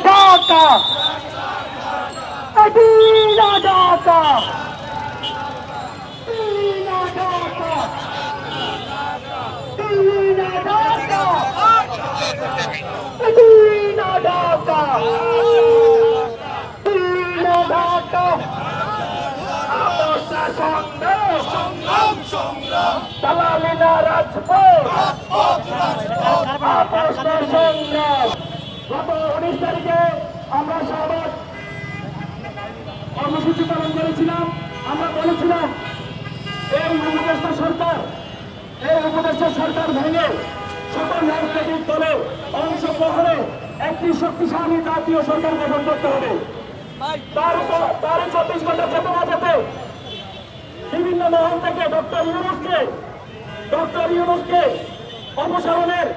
Dhaka Medina Dhaka Medina Dhaka Medina Dhaka Medina Dhaka Medina Dhaka সংগ্রাম সংগ্রাম দালালিনা রাজপথ সংগ্রাম গত 19 তারিখে আমরা সবাই কর্মসূচি পালন করেছিলাম। আমরা বলেছিলাম এই উপদেষ্টা সরকার ভেঙে সকল রাজনৈতিক দলের অংশগ্রহণে একটি শক্তিশালী জাতীয় সরকার গঠন করতে হবে। তার 24 ঘন্টা চেতনা যেতে বিভিন্ন মহল থেকে ডক্টর ইউনূসকে অপসারণের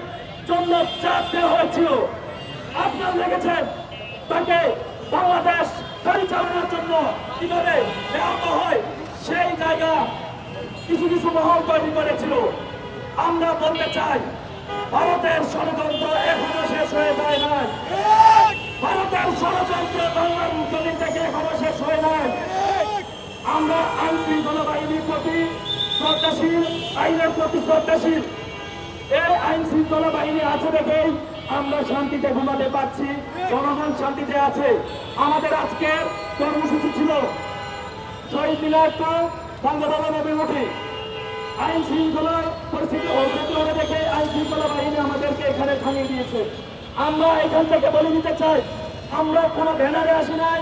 জন্য চাপ দেওয়া হয়েছিল। আপনারা দেখেছেন তাকে বাংলাদেশ পরিচালনার জন্য কিভাবে দেওয়া হয়, সেই জায়গা কিছু কিছু মহল তৈরি করেছিল। আমরা বলতে চাই ভারতের ষড়যন্ত্র এখনো শেষ হয়ে যায় নাই। ভারতের ষড়যন্ত্র বাংলার জমিন থেকে এখনো শেষ হয়ে নাই। আমরা আইন শৃঙ্খলা বাহিনীর প্রতি শ্রদ্ধাশীল, আইনের প্রতি শ্রদ্ধাশীল। এই আইন শৃঙ্খলা বাহিনী আছে দেখেই আমরা শান্তিতে ঘুমাতে পারছি, জনগণ শান্তিতে আছে। আমাদের আজকের কর্মসূচি ছিল শহীদ মিনার টু বঙ্গভবন অভিমুখী। আইন শৃঙ্খলার পরিস্থিতি অবনতি হলে দেখে আইন শৃঙ্খলা বাহিনী আমাদেরকে এখানে থামিয়ে দিয়েছে। আমরা এখান থেকে বলে দিতে চাই, আমরা কোনো ব্যানারে আসি নাই,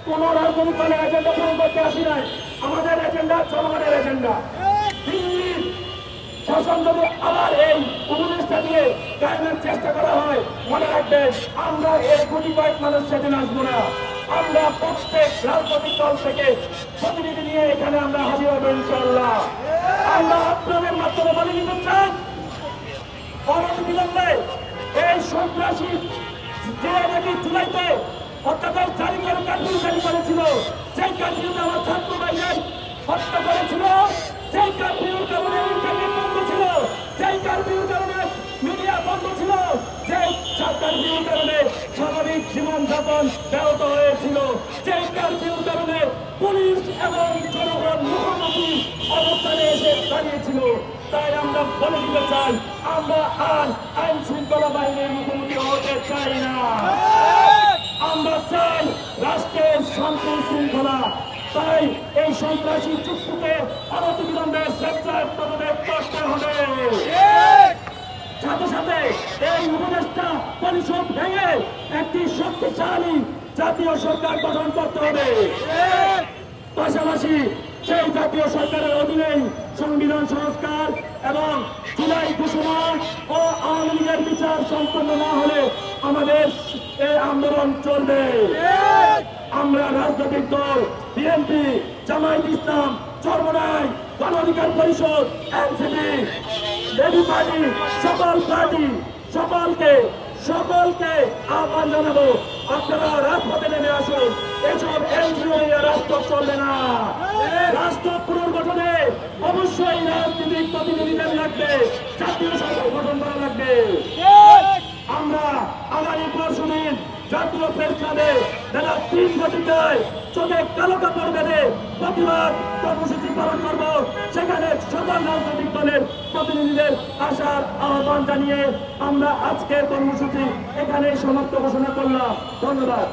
কোন রাজনৈতিক দলের এজেন্ডা পূরণ করতে আসি নাই। আমাদের এজেন্ডা জনগণের এজেন্ডা। দিল্লির শাসন যদি আবার এই উপদেষ্টা দিয়ে কায়েমের চেষ্টা করা হয়, মনে রাখবেন আমরা এই কোটি কয়েক মানুষ সেদিন আসবো না। আমরা প্রত্যেক রাজনৈতিক দল থেকে প্রতিনিধি নিয়ে এখানে আমরা হাজির হবো ইনশাআল্লাহ। আমরা আপনাদের মাধ্যমে বলে দিতে চাই, অনতিবিলম্বে এই সন্ত্রাসী যে নাকি জুলাইতে অত্যাচার জারি করে কার্ফিউ জারি করেছিল, সেই কার্ফিউতে আমার ছাত্র ভাইদের হত্যা করেছিল, সেই কার্ফিউর কারণে ইন্টারনেট বন্ধ ছিল, সেই কার্ফিউর কারণে মিডিয়া বন্ধ ছিল, সেই কার্ফিউর কারণে স্বাভাবিক জীবনযাপন ব্যাহত হয়েছিল, সেই কার্ফিউর কারণে পুলিশ এবং জনগণ মুখোমুখি অবস্থানে এসে দাঁড়িয়েছিল। তাই আমরা বলে দিতে চাই, আমরা আর আইন শৃঙ্খলা বাহিনীর মুখোমুখি হতে চাই না। আমরা চাই রাষ্ট্রের শান্তি শৃঙ্খলা। তাই এই সন্ত্রাসী চুক্তিকে অনতিবিলম্বে স্বেচ্ছায় পদত্যাগ করতে হবে। সাথে সাথে এই উপদেষ্টা পরিষদ ভেঙে একটি শক্তিশালী জাতীয় সরকার গঠন করতে হবে। পাশাপাশি সেই জাতীয় সরকারের অধীনেই সংবিধান সংস্কার এবং জুলাই ঘোষণা ও আওয়ামী লীগের বিচার সম্পন্ন না হলে আমাদের এই আন্দোলন চলবে। আমরা রাজনৈতিক দল বিএনপি, জামায়াত ইসলাম, চরমোনাই, গণ অধিকার পরিষদ, এনসিপি, লেডি পার্টি, সকল পার্টি সকলকে আহ্বান জানাবো, আপনারা রাজপথে নেমে আসুন। এসব এনজিও নিয়ে রাষ্ট্র চলবে না। রাষ্ট্র পুনর্গঠনে অবশ্যই রাজনৈতিক প্রতিনিধিদের লাগবে, জাতীয় সরকার গঠন করা লাগবে। আমরা আগামী পরশুদিন জাতীয় প্রেস ক্লাবে বেলা 3 ঘটিকায় চোখে কালো কাপড় বেঁধে প্রতিবাদ কর্মসূচি পালন করব। সেখানে সকল রাজনৈতিক দলের প্রতিনিধিদের আসার আহ্বান জানিয়ে আমরা আজকের কর্মসূচি এখানে সমাপ্ত ঘোষণা করলাম। ধন্যবাদ।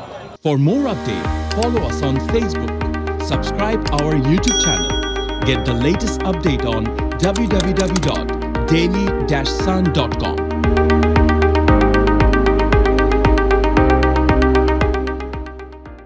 For more updates, follow us on Facebook, subscribe our YouTube channel, get the latest update on www.daily-sun.com.